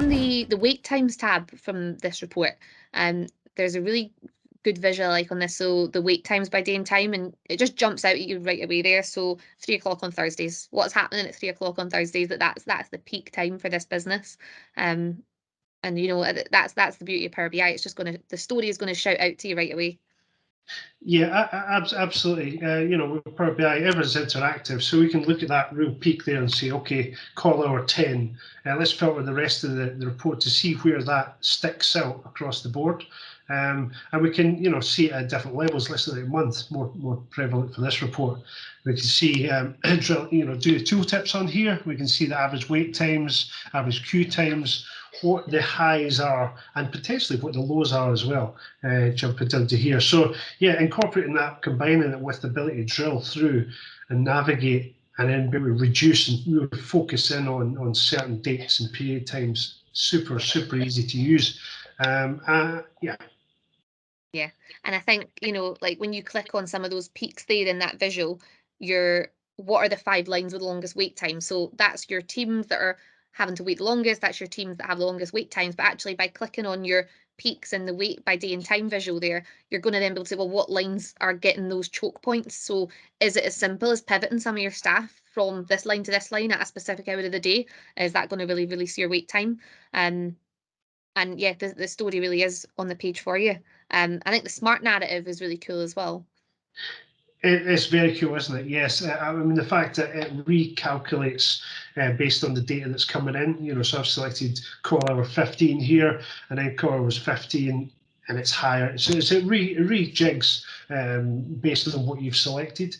on the wait times tab from this report, there's a really good visual on this. So the wait times by day and time, and it just jumps out at you right away there. So 3 o'clock on Thursdays. What's happening at 3 o'clock on Thursdays? That's the peak time for this business. And that's the beauty of Power BI. It's just the story is gonna shout out to you right away. Yeah, absolutely. With Power BI, everything's interactive, so we can look at that real peak there and say, okay, call hour 10. Let's filter the rest of the report to see where that sticks out across the board. And we can, see it at different levels. Let's look at months, more prevalent for this report. We can see, do tooltips on here. We can see the average wait times, average queue times, what the highs are, and potentially what the lows are as well, jumping down to here. So yeah, incorporating that, combining it with the ability to drill through and navigate, and then maybe reduce and really focus in on certain dates and period times. Super easy to use. Yeah, and I think, when you click on some of those peaks there in that visual, what are the 5 lines with the longest wait time? So that's your teams that are having to wait the longest, that's your teams that have the longest wait times. But actually, by clicking on your peaks and the wait by day and time visual there, you're going to then be able to say, well, what lines are getting those choke points? So is it as simple as pivoting some of your staff from this line to this line at a specific hour of the day? Is that going to really release your wait time? And yeah, the story really is on the page for you. I think the smart narrative is really cool as well. It's very cool, isn't it? Yes. I mean, the fact that it recalculates based on the data that's coming in. So I've selected call hour 15 here, and then call hour was 15, and it's higher. So it rejigs based on what you've selected.